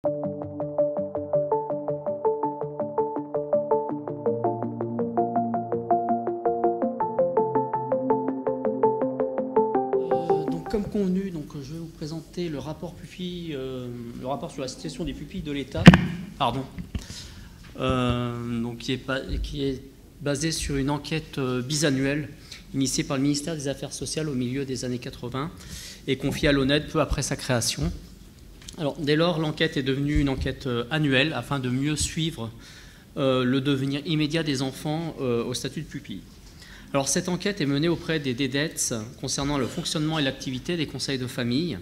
Comme convenu, je vais vous présenter le rapport pupille, le rapport sur la situation des pupilles de l'État, qui est basé sur une enquête bisannuelle initiée par le ministère des Affaires sociales au milieu des années 80 et confiée à l'ONED peu après sa création. Alors, dès lors, l'enquête est devenue une enquête annuelle afin de mieux suivre le devenir immédiat des enfants au statut de pupille. Alors, cette enquête est menée auprès des DDETS concernant le fonctionnement et l'activité des conseils de famille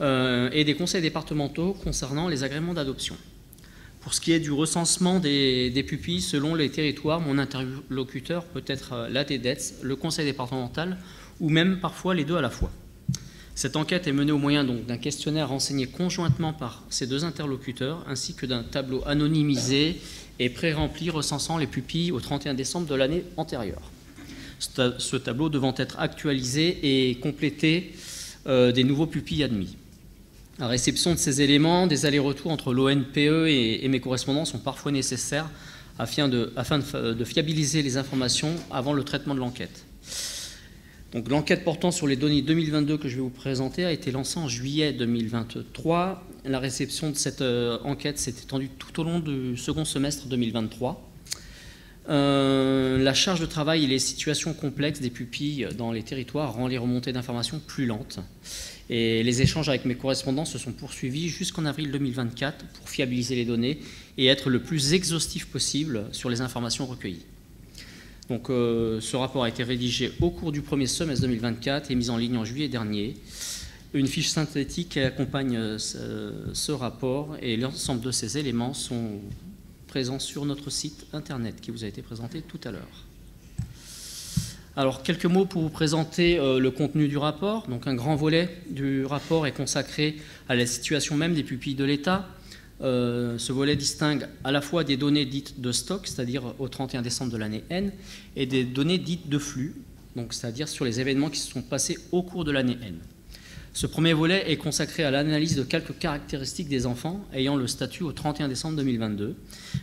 et des conseils départementaux concernant les agréments d'adoption. Pour ce qui est du recensement des pupilles, selon les territoires, mon interlocuteur peut être la DDETS, le conseil départemental ou même parfois les deux à la fois. Cette enquête est menée au moyen d'un questionnaire renseigné conjointement par ces deux interlocuteurs ainsi que d'un tableau anonymisé et pré-rempli recensant les pupilles au 31 décembre de l'année antérieure. Ce tableau devant être actualisé et complété des nouveaux pupilles admis. La réception de ces éléments, des allers-retours entre l'ONPE et mes correspondants sont parfois nécessaires afin de fiabiliser les informations avant le traitement de l'enquête. Donc, l'enquête portant sur les données 2022 que je vais vous présenter a été lancée en juillet 2023. La réception de cette enquête s'est étendue tout au long du second semestre 2023. La charge de travail et les situations complexes des pupilles dans les territoires rend les remontées d'informations plus lentes. Et les échanges avec mes correspondants se sont poursuivis jusqu'en avril 2024 pour fiabiliser les données et être le plus exhaustif possible sur les informations recueillies. Donc, ce rapport a été rédigé au cours du premier semestre 2024 et mis en ligne en juillet dernier. Une fiche synthétique accompagne ce rapport et l'ensemble de ces éléments sont présents sur notre site internet qui vous a été présenté tout à l'heure. Alors, quelques mots pour vous présenter le contenu du rapport. Donc, un grand volet du rapport est consacré à la situation même des pupilles de l'État. Ce volet distingue à la fois des données dites de stock, c'est-à-dire au 31 décembre de l'année N, et des données dites de flux, c'est-à-dire sur les événements qui se sont passés au cours de l'année N. Ce premier volet est consacré à l'analyse de quelques caractéristiques des enfants ayant le statut au 31 décembre 2022,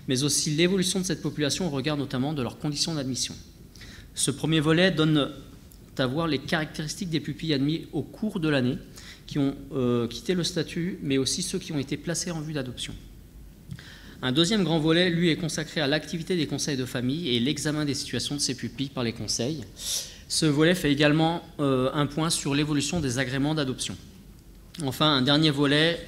mais aussi l'évolution de cette population au regard notamment de leurs conditions d'admission. Ce premier volet donne à voir les caractéristiques des pupilles admis au cours de l'année qui ont quitté le statut, mais aussi ceux qui ont été placés en vue d'adoption. Un deuxième grand volet, lui, est consacré à l'activité des conseils de famille et l'examen des situations de ces pupilles par les conseils. Ce volet fait également un point sur l'évolution des agréments d'adoption. Enfin, un dernier volet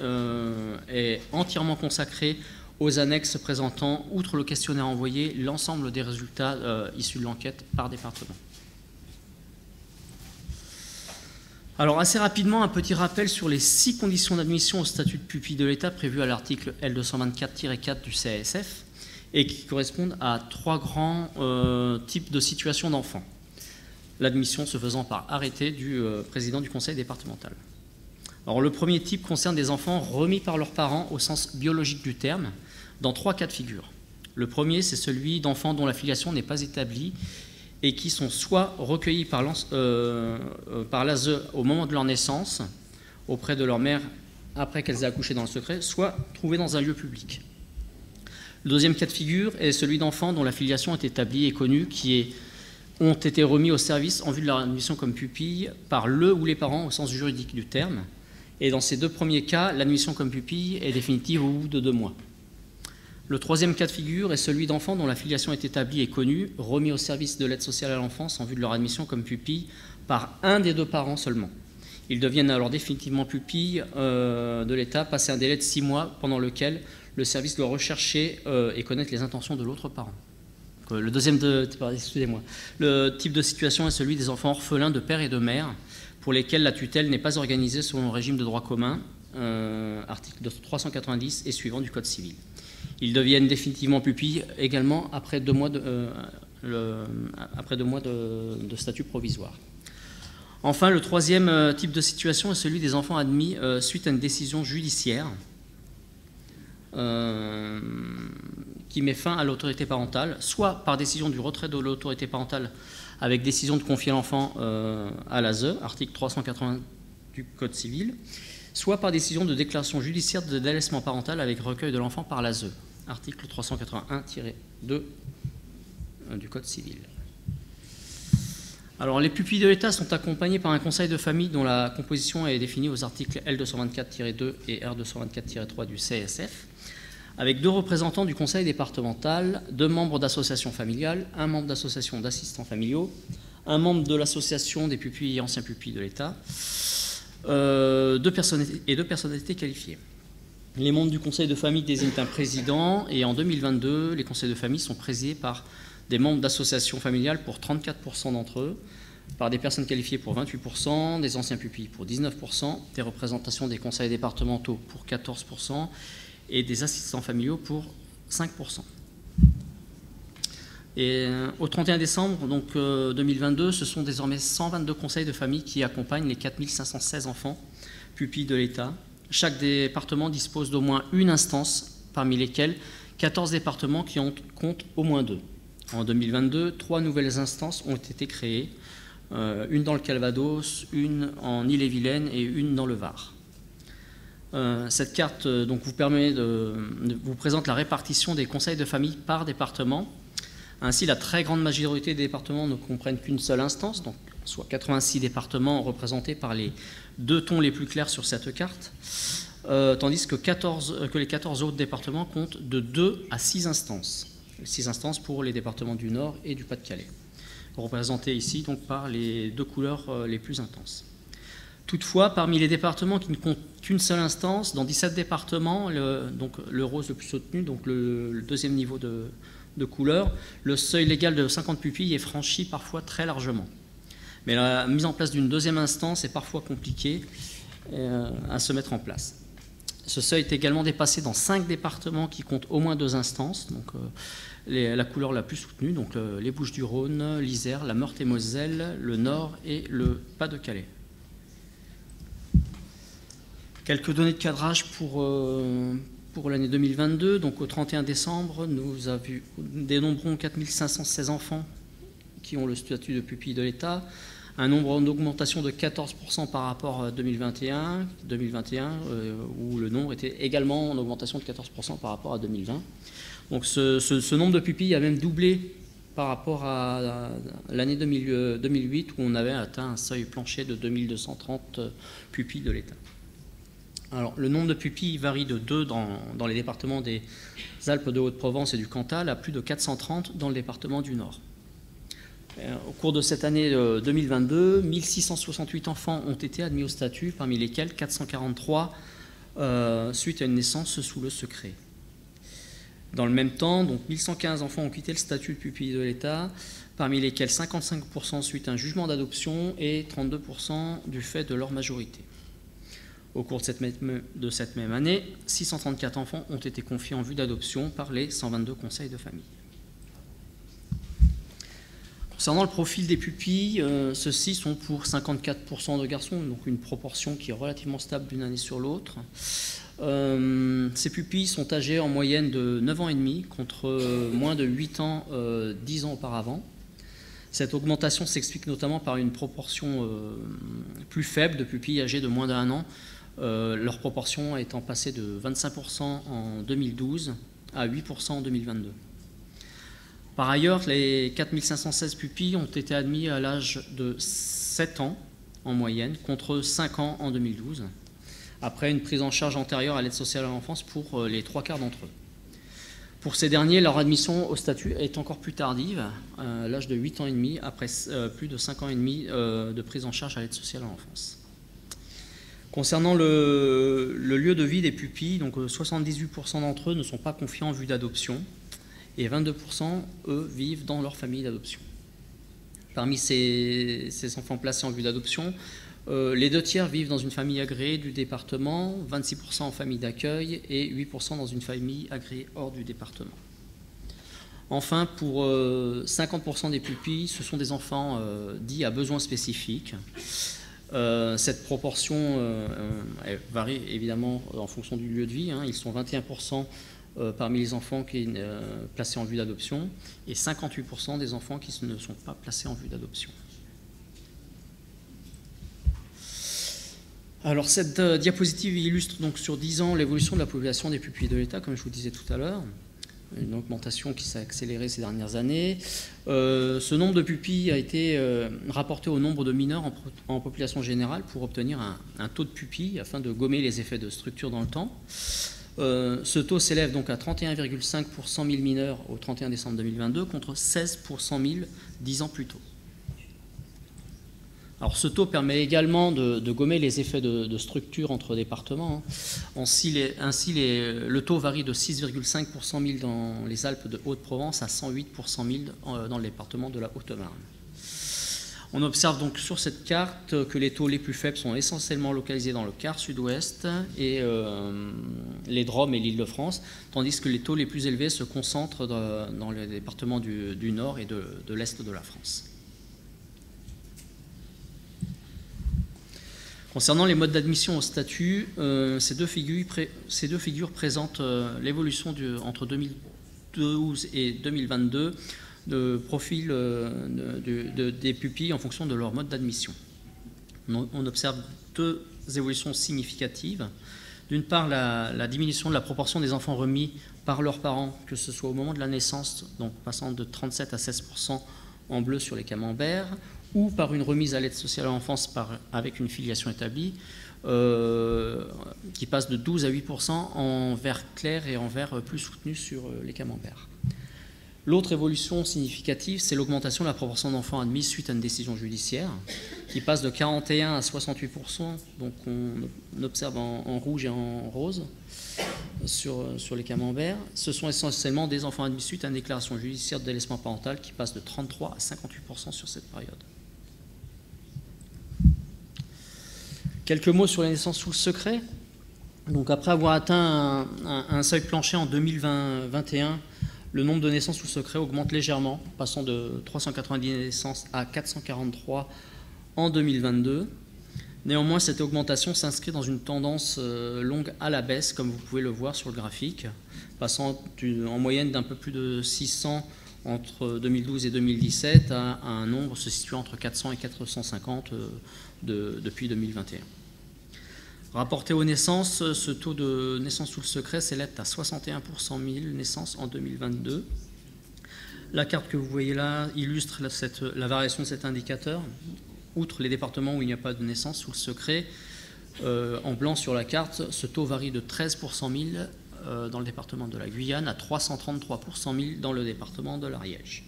est entièrement consacré aux annexes présentant, outre le questionnaire envoyé, l'ensemble des résultats issus de l'enquête par département. Alors, assez rapidement, un petit rappel sur les 6 conditions d'admission au statut de pupille de l'État prévues à l'article L224-4 du CASF et qui correspondent à 3 grands types de situations d'enfants. L'admission se faisant par arrêté du président du conseil départemental. Alors, le premier type concerne des enfants remis par leurs parents au sens biologique du terme, dans 3 cas de figure. Le premier, c'est celui d'enfants dont la filiation n'est pas établie et qui sont soit recueillis par l'ASE au moment de leur naissance, auprès de leur mère après qu'elles aient accouché dans le secret, soit trouvés dans un lieu public. Le deuxième cas de figure est celui d'enfants dont la filiation est établie et connue, qui ont été remis au service en vue de leur admission comme pupille par le ou les parents au sens juridique du terme. Et dans ces 2 premiers cas, l'admission comme pupille est définitive au bout de 2 mois. Le troisième cas de figure est celui d'enfants dont la filiation est établie et connue, remis au service de l'aide sociale à l'enfance en vue de leur admission comme pupille par un des 2 parents seulement. Ils deviennent alors définitivement pupilles de l'État, passé un délai de 6 mois pendant lequel le service doit rechercher et connaître les intentions de l'autre parent. Le type de situation est celui des enfants orphelins de père et de mère, pour lesquels la tutelle n'est pas organisée selon le régime de droit commun, article 390 et suivant du Code civil. Ils deviennent définitivement pupilles également après 2 mois de statut provisoire. Enfin, le troisième type de situation est celui des enfants admis suite à une décision judiciaire qui met fin à l'autorité parentale, soit par décision du retrait de l'autorité parentale avec décision de confier l'enfant à l'ASE, article 380 du Code civil, soit par décision de déclaration judiciaire de délaissement parental avec recueil de l'enfant par l'ASE, article 381-2 du Code civil. Alors, les pupilles de l'État sont accompagnées par un conseil de famille dont la composition est définie aux articles L224-2 et R224-3 du CSF, avec 2 représentants du conseil départemental, 2 membres d'associations familiales, 1 membre d'association d'assistants familiaux, 1 membre de l'association des pupilles et anciens pupilles de l'État, 2 personnalités qualifiées. Les membres du conseil de famille désignent un président et en 2022, les conseils de famille sont présidés par des membres d'associations familiales pour 34% d'entre eux, par des personnes qualifiées pour 28%, des anciens pupilles pour 19%, des représentations des conseils départementaux pour 14% et des assistants familiaux pour 5%. Et au 31 décembre donc, 2022, ce sont désormais 122 conseils de famille qui accompagnent les 4516 enfants pupilles de l'État. Chaque département dispose d'au moins une instance, parmi lesquelles 14 départements qui en comptent au moins 2. En 2022, 3 nouvelles instances ont été créées, une dans le Calvados, une en Ille-et-Vilaine et une dans le Var. Cette carte donc, vous présente la répartition des conseils de famille par département. Ainsi, la très grande majorité des départements ne comprennent qu'une seule instance, donc, soit 86 départements représentés par les 2 tons les plus clairs sur cette carte, tandis que les 14 autres départements comptent de 2 à 6 instances. 6 instances pour les départements du Nord et du Pas-de-Calais, représentés ici donc, par les 2 couleurs les plus intenses. Toutefois, parmi les départements qui ne comptent qu'une seule instance, dans 17 départements, le rose le plus soutenu, donc le deuxième niveau de couleur, le seuil légal de 50 pupilles est franchi parfois très largement. Mais la mise en place d'une deuxième instance est parfois compliquée à se mettre en place. Ce seuil est également dépassé dans 5 départements qui comptent au moins 2 instances, donc la couleur la plus soutenue, donc les Bouches-du-Rhône, l'Isère, la Meurthe-et-Moselle, le Nord et le Pas-de-Calais. Quelques données de cadrage pour l'année 2022. Donc au 31 décembre, nous dénombrons 4516 enfants qui ont le statut de pupille de l'État, un nombre en augmentation de 14% par rapport à 2021 où le nombre était également en augmentation de 14% par rapport à 2020. Donc ce nombre de pupilles a même doublé par rapport à l'année 2008 où on avait atteint un seuil plancher de 2230 pupilles de l'État. Alors, le nombre de pupilles varie de 2 dans les départements des Alpes de Haute-Provence et du Cantal à plus de 430 dans le département du Nord. Au cours de cette année 2022, 1668 enfants ont été admis au statut, parmi lesquels 443 suite à une naissance sous le secret. Dans le même temps, donc 1115 enfants ont quitté le statut de pupille de l'État, parmi lesquels 55% suite à un jugement d'adoption et 32% du fait de leur majorité. Au cours de cette même année, 634 enfants ont été confiés en vue d'adoption par les 122 conseils de famille. Concernant le profil des pupilles, ceux-ci sont pour 54% de garçons, donc une proportion qui est relativement stable d'une année sur l'autre. Ces pupilles sont âgées en moyenne de 9 ans et demi contre moins de 8 ans 10 ans auparavant. Cette augmentation s'explique notamment par une proportion plus faible de pupilles âgées de moins d'1 an, leur proportion étant passée de 25% en 2012 à 8% en 2022. Par ailleurs, les 4516 pupilles ont été admis à l'âge de 7 ans en moyenne, contre 5 ans en 2012, après une prise en charge antérieure à l'aide sociale à l'enfance pour les 3/4 d'entre eux. Pour ces derniers, leur admission au statut est encore plus tardive, à l'âge de 8 ans et demi, après plus de 5 ans et demi de prise en charge à l'aide sociale à l'enfance. Concernant le lieu de vie des pupilles, donc 78% d'entre eux ne sont pas confiés en vue d'adoption et 22%, eux, vivent dans leur famille d'adoption. Parmi ces enfants placés en vue d'adoption, les 2/3 vivent dans une famille agréée du département, 26% en famille d'accueil et 8% dans une famille agréée hors du département. Enfin, pour 50% des pupilles, ce sont des enfants dits à besoins spécifiques. Cette proportion varie évidemment en fonction du lieu de vie. Ils sont 21% parmi les enfants placés en vue d'adoption et 58% des enfants qui ne sont pas placés en vue d'adoption. Alors cette diapositive illustre donc sur 10 ans l'évolution de la population des pupilles de l'État, comme je vous disais tout à l'heure. Une augmentation qui s'est accélérée ces dernières années. Ce nombre de pupilles a été rapporté au nombre de mineurs en population générale pour obtenir un taux de pupilles afin de gommer les effets de structure dans le temps. Ce taux s'élève donc à 31,5 pour 100 000 mineurs au 31 décembre 2022 contre 16 pour 100 000 10 ans plus tôt. Alors ce taux permet également de gommer les effets de structure entre départements. Ainsi, le taux varie de 6,5 pour 100 000 dans les Alpes de Haute-Provence à 108 pour 100 000 dans le département de la Haute-Marne. On observe donc sur cette carte que les taux les plus faibles sont essentiellement localisés dans le quart sud-ouest et les Drômes et l'Île-de-France, tandis que les taux les plus élevés se concentrent dans les départements du nord et de l'est de la France. Concernant les modes d'admission au statut, ces deux figures présentent l'évolution entre 2012 et 2022 de profil des pupilles en fonction de leur mode d'admission. On observe deux évolutions significatives. D'une part, la diminution de la proportion des enfants remis par leurs parents, que ce soit au moment de la naissance, donc passant de 37 à 16% en bleu sur les camemberts, ou par une remise à l'aide sociale à l'enfance avec une filiation établie, qui passe de 12 à 8% en vert clair et en vert plus soutenu sur les camemberts. L'autre évolution significative, c'est l'augmentation de la proportion d'enfants admis suite à une décision judiciaire, qui passe de 41 à 68%, donc on observe en rouge et en rose sur les camemberts. Ce sont essentiellement des enfants admis suite à une déclaration judiciaire de délaissement parental qui passe de 33 à 58% sur cette période. Quelques mots sur les naissances sous le secret. Donc après avoir atteint un seuil plancher en 2021, le nombre de naissances sous secret augmente légèrement, passant de 390 naissances à 443 en 2022. Néanmoins, cette augmentation s'inscrit dans une tendance longue à la baisse, comme vous pouvez le voir sur le graphique, passant en moyenne d'un peu plus de 600 entre 2012 et 2017 à un nombre se situant entre 400 et 450 depuis 2021. Rapporté aux naissances, ce taux de naissance sous le secret s'élève à 61 pour 100 000 naissances en 2022. La carte que vous voyez là illustre la variation de cet indicateur. Outre les départements où il n'y a pas de naissance sous le secret, en blanc sur la carte, ce taux varie de 13 pour 100 000 dans le département de la Guyane à 333 pour 100 000 dans le département de l'Ariège.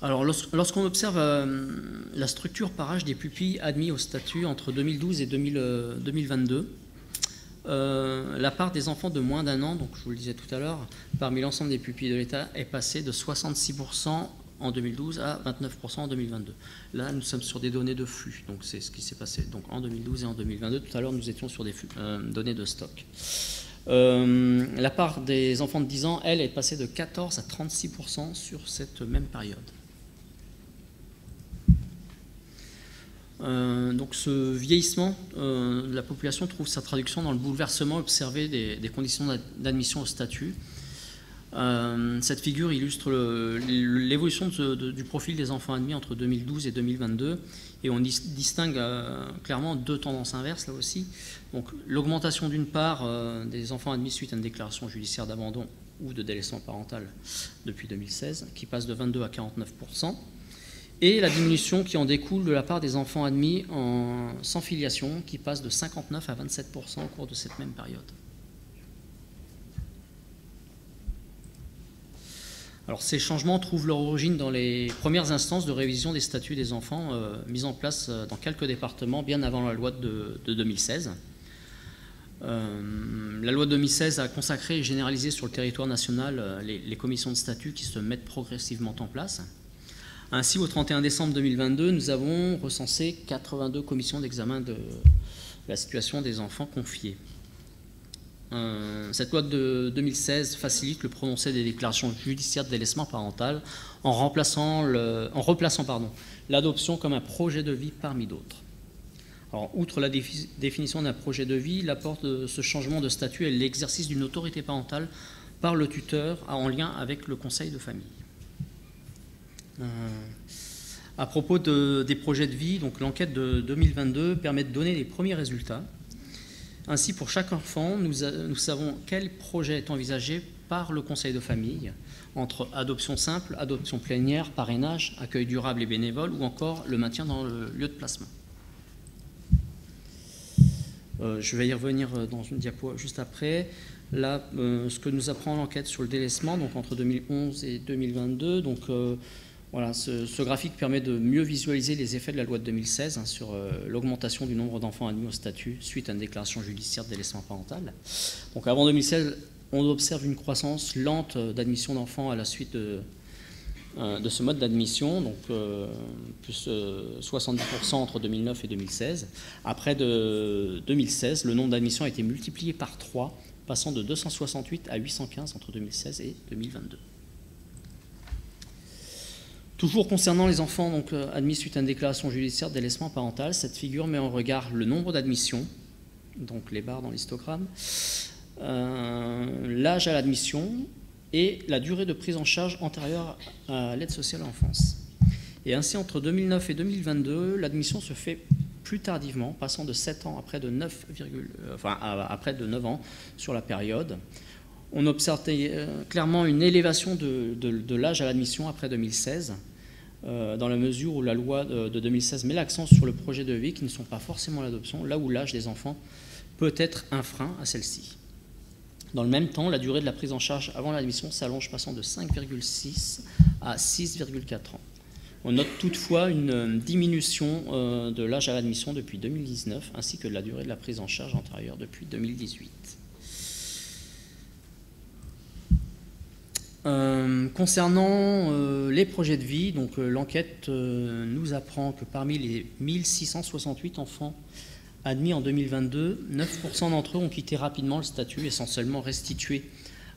Alors, lorsqu'on observe la structure par âge des pupilles admis au statut entre 2012 et 2022, la part des enfants de moins d'un an, donc je vous le disais tout à l'heure, parmi l'ensemble des pupilles de l'État est passée de 66% en 2012 à 29% en 2022. Là, nous sommes sur des données de flux, donc c'est ce qui s'est passé donc en 2012 et en 2022. Tout à l'heure, nous étions sur des données de stock. La part des enfants de 10 ans, elle, est passée de 14 à 36% sur cette même période. Donc ce vieillissement de la population trouve sa traduction dans le bouleversement observé des conditions d'admission au statut. Cette figure illustre l'évolution du profil des enfants admis entre 2012 et 2022 et on distingue clairement deux tendances inverses là aussi. Donc l'augmentation d'une part des enfants admis suite à une déclaration judiciaire d'abandon ou de délaissement parental depuis 2016 qui passe de 22 à 49%. Et la diminution qui en découle de la part des enfants admis sans filiation, qui passe de 59 à 27% au cours de cette même période. Alors, ces changements trouvent leur origine dans les premières instances de révision des statuts des enfants mises en place dans quelques départements bien avant la loi de 2016. La loi de 2016 a consacré et généralisé sur le territoire national les commissions de statut qui se mettent progressivement en place. Ainsi, au 31 décembre 2022, nous avons recensé 82 commissions d'examen de la situation des enfants confiés. Cette loi de 2016 facilite le prononcé des déclarations judiciaires de délaissement parental en replaçant l'adoption comme un projet de vie parmi d'autres. Alors, outre la définition d'un projet de vie, l'apport de ce changement de statut est l'exercice d'une autorité parentale par le tuteur en lien avec le conseil de famille. À propos des projets de vie, donc l'enquête de 2022 permet de donner les premiers résultats. Ainsi, pour chaque enfant, nous savons quel projet est envisagé par le conseil de famille, entre adoption simple, adoption plénière, parrainage, accueil durable et bénévole, ou encore le maintien dans le lieu de placement. Je vais y revenir dans une diapo juste après. Là, ce que nous apprend l'enquête sur le délaissement, donc entre 2011 et 2022, donc voilà, ce graphique permet de mieux visualiser les effets de la loi de 2016 sur l'augmentation du nombre d'enfants admis au statut suite à une déclaration judiciaire de délaissement parental. Donc avant 2016, on observe une croissance lente d'admission d'enfants à la suite de ce mode d'admission, donc plus 70% entre 2009 et 2016. Après de 2016, le nombre d'admissions a été multiplié par 3, passant de 268 à 815 entre 2016 et 2022. Toujours concernant les enfants donc, admis suite à une déclaration judiciaire de délaissement parental, cette figure met en regard le nombre d'admissions, donc les barres dans l'histogramme, l'âge à l'admission et la durée de prise en charge antérieure à l'aide sociale à l'enfance. Et ainsi, entre 2009 et 2022, l'admission se fait plus tardivement, passant de 7 ans à près de 9 ans sur la période. On observe clairement une élévation de l'âge à l'admission après 2016, dans la mesure où la loi de 2016 met l'accent sur le projet de vie qui ne sont pas forcément l'adoption, là où l'âge des enfants peut être un frein à celle-ci. Dans le même temps, la durée de la prise en charge avant l'admission s'allonge, passant de 5,6 à 6,4 ans. On note toutefois une diminution de l'âge à l'admission depuis 2019, ainsi que de la durée de la prise en charge antérieure depuis 2018. Concernant les projets de vie, donc l'enquête nous apprend que parmi les 1668 enfants admis en 2022, 9% d'entre eux ont quitté rapidement le statut, essentiellement restitué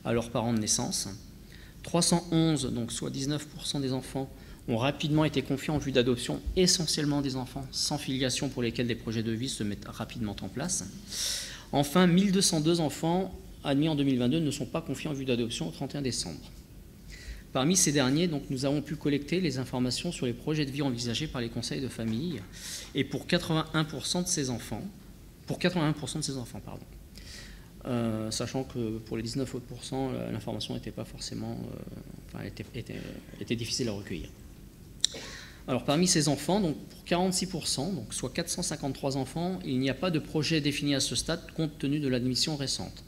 à leurs parents de naissance. 311, donc soit 19% des enfants, ont rapidement été confiés en vue d'adoption, essentiellement des enfants sans filiation pour lesquels des projets de vie se mettent rapidement en place. Enfin, 1202 enfants admis en 2022 ne sont pas confiés en vue d'adoption au 31 décembre. Parmi ces derniers, donc, nous avons pu collecter les informations sur les projets de vie envisagés par les conseils de famille, et pour 81% de ces enfants, sachant que pour les 19 autres pourcents, l'information n'était pas forcément, était difficile à recueillir. Alors parmi ces enfants, donc pour 46%, donc soit 453 enfants, il n'y a pas de projet défini à ce stade compte tenu de l'admission récente.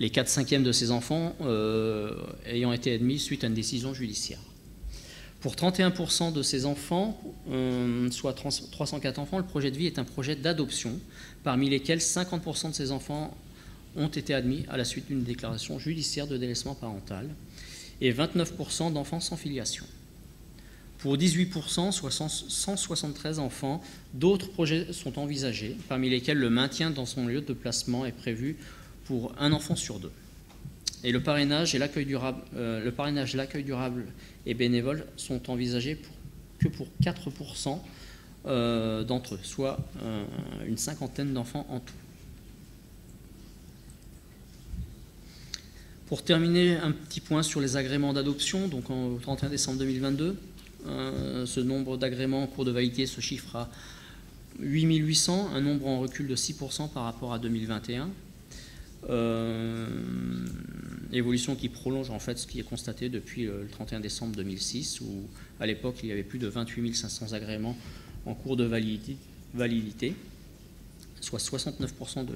Les 4/5 de ces enfants ayant été admis suite à une décision judiciaire. Pour 31% de ces enfants, soit 304 enfants, le projet de vie est un projet d'adoption, parmi lesquels 50% de ces enfants ont été admis à la suite d'une déclaration judiciaire de délaissement parental, et 29% d'enfants sans filiation. Pour 18%, soit 173 enfants, d'autres projets sont envisagés, parmi lesquels le maintien dans son lieu de placement est prévu pour un enfant sur 2. Et le parrainage et l'accueil durable, et bénévole sont envisagés que pour 4% d'entre eux, soit une cinquantaine d'enfants en tout. Pour terminer, un petit point sur les agréments d'adoption. Donc au 31 décembre 2022, ce nombre d'agréments en cours de validité se chiffre à 8800, un nombre en recul de 6% par rapport à 2021. Évolution qui prolonge en fait ce qui est constaté depuis le 31 décembre 2006, où à l'époque il y avait plus de 28 500 agréments en cours de validité, soit 69%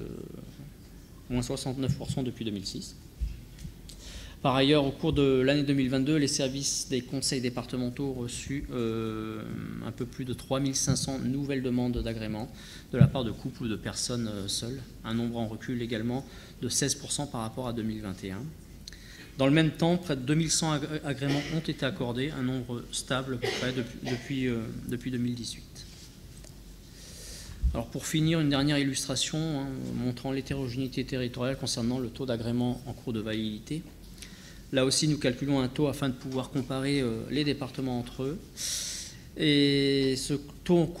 moins 69% depuis 2006. Par ailleurs, au cours de l'année 2022, les services des conseils départementaux ont reçu un peu plus de 3500 nouvelles demandes d'agrément de la part de couples ou de personnes seules, un nombre en recul également de 16% par rapport à 2021. Dans le même temps, près de 2100 agréments ont été accordés, un nombre stable à peu près depuis 2018. Alors pour finir, une dernière illustration montrant l'hétérogénéité territoriale concernant le taux d'agrément en cours de validité. Là aussi, nous calculons un taux afin de pouvoir comparer les départements entre eux. Et ce taux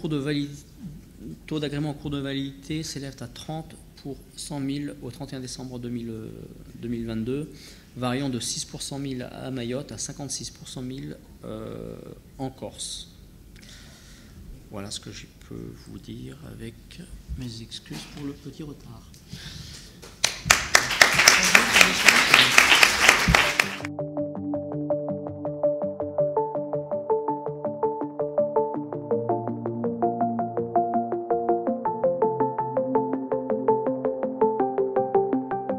d'agrément en cours de validité s'élève à 30 pour 100 000 au 31 décembre 2022, variant de 6 pour 100 000 à Mayotte à 56 pour 100 000 en Corse. Voilà ce que je peux vous dire avec mes excuses pour le petit retard.